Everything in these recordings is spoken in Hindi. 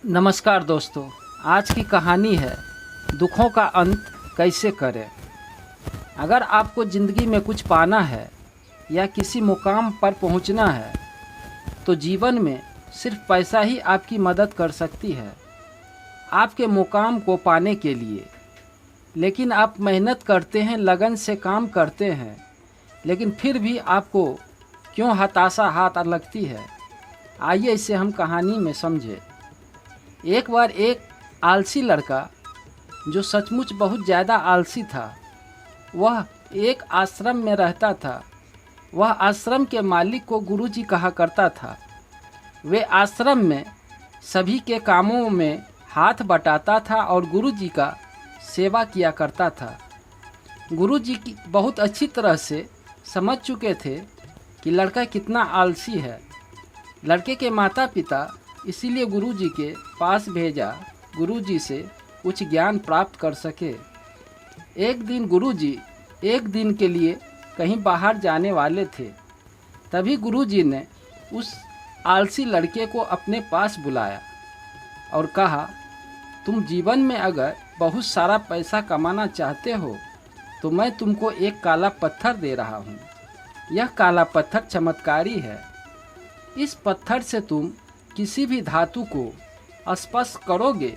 नमस्कार दोस्तों, आज की कहानी है दुखों का अंत कैसे करें। अगर आपको ज़िंदगी में कुछ पाना है या किसी मुकाम पर पहुंचना है तो जीवन में सिर्फ पैसा ही आपकी मदद कर सकती है आपके मुकाम को पाने के लिए। लेकिन आप मेहनत करते हैं, लगन से काम करते हैं, लेकिन फिर भी आपको क्यों हताशा हाथ लगती है। आइए इसे हम कहानी में समझें। एक बार एक आलसी लड़का, जो सचमुच बहुत ज़्यादा आलसी था, वह एक आश्रम में रहता था। वह आश्रम के मालिक को गुरुजी कहा करता था। वे आश्रम में सभी के कामों में हाथ बटाता था और गुरुजी का सेवा किया करता था। गुरुजी की बहुत अच्छी तरह से समझ चुके थे कि लड़का कितना आलसी है। लड़के के माता पिता इसीलिए गुरुजी के पास भेजा, गुरुजी से कुछ ज्ञान प्राप्त कर सके। एक दिन गुरुजी एक दिन के लिए कहीं बाहर जाने वाले थे। तभी गुरुजी ने उस आलसी लड़के को अपने पास बुलाया और कहा, तुम जीवन में अगर बहुत सारा पैसा कमाना चाहते हो तो मैं तुमको एक काला पत्थर दे रहा हूँ। यह काला पत्थर चमत्कारी है। इस पत्थर से तुम किसी भी धातु को स्पर्श करोगे,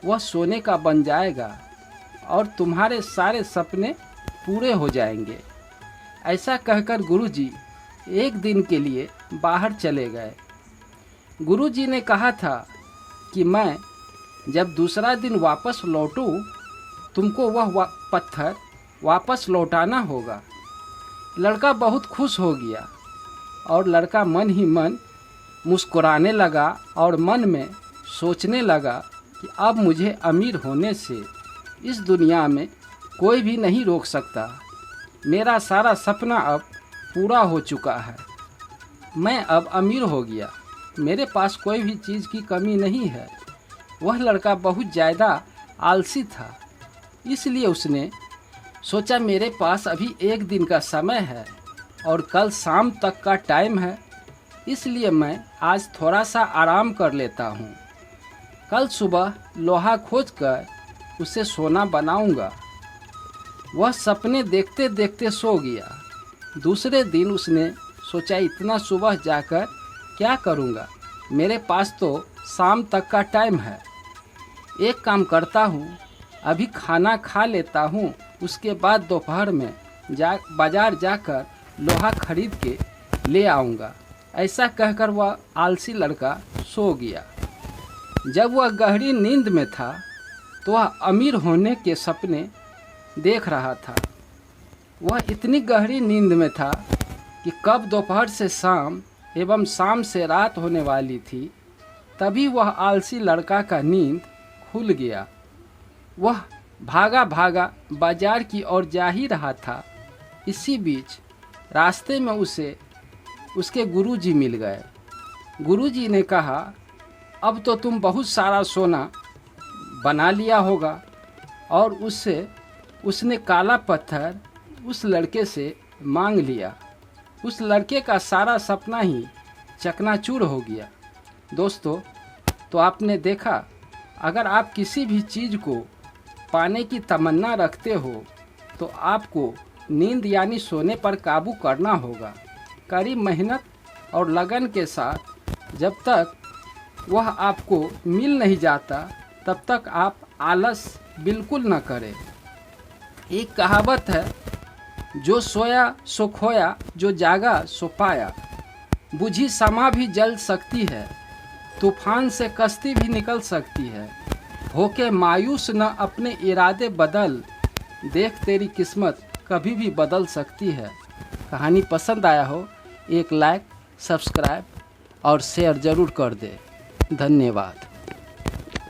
वह सोने का बन जाएगा और तुम्हारे सारे सपने पूरे हो जाएंगे। ऐसा कहकर गुरुजी एक दिन के लिए बाहर चले गए। गुरुजी ने कहा था कि मैं जब दूसरा दिन वापस लौटूं, तुमको वह पत्थर वापस लौटाना होगा। लड़का बहुत खुश हो गया और लड़का मन ही मन मुस्कुराने लगा और मन में सोचने लगा कि अब मुझे अमीर होने से इस दुनिया में कोई भी नहीं रोक सकता। मेरा सारा सपना अब पूरा हो चुका है। मैं अब अमीर हो गया, मेरे पास कोई भी चीज़ की कमी नहीं है। वह लड़का बहुत ज़्यादा आलसी था, इसलिए उसने सोचा मेरे पास अभी एक दिन का समय है और कल शाम तक का टाइम है, इसलिए मैं आज थोड़ा सा आराम कर लेता हूँ। कल सुबह लोहा खोदकर उसे सोना बनाऊंगा। वह सपने देखते देखते सो गया। दूसरे दिन उसने सोचा इतना सुबह जाकर क्या करूँगा, मेरे पास तो शाम तक का टाइम है। एक काम करता हूँ, अभी खाना खा लेता हूँ, उसके बाद दोपहर में बाज़ार जाकर लोहा खरीद के ले आऊँगा। ऐसा कहकर वह आलसी लड़का सो गया। जब वह गहरी नींद में था तो वह अमीर होने के सपने देख रहा था। वह इतनी गहरी नींद में था कि कब दोपहर से शाम एवं शाम से रात होने वाली थी। तभी वह आलसी लड़का का नींद खुल गया। वह भागा भागा बाजार की ओर जा ही रहा था। इसी बीच रास्ते में उसे उसके गुरुजी मिल गए। गुरुजी ने कहा, अब तो तुम बहुत सारा सोना बना लिया होगा। और उसने काला पत्थर उस लड़के से मांग लिया। उस लड़के का सारा सपना ही चकनाचूर हो गया। दोस्तों, तो आपने देखा, अगर आप किसी भी चीज़ को पाने की तमन्ना रखते हो तो आपको नींद यानी सोने पर काबू करना होगा। कड़ी मेहनत और लगन के साथ जब तक वह आपको मिल नहीं जाता तब तक आप आलस बिल्कुल न करें। एक कहावत है, जो सोया सो खोया, जो जागा सो पाया। बुझी समा भी जल सकती है, तूफान से कश्ती भी निकल सकती है। होके मायूस न अपने इरादे बदल, देख तेरी किस्मत कभी भी बदल सकती है। कहानी पसंद आया हो, एक लाइक, सब्सक्राइब और शेयर ज़रूर कर दे। धन्यवाद।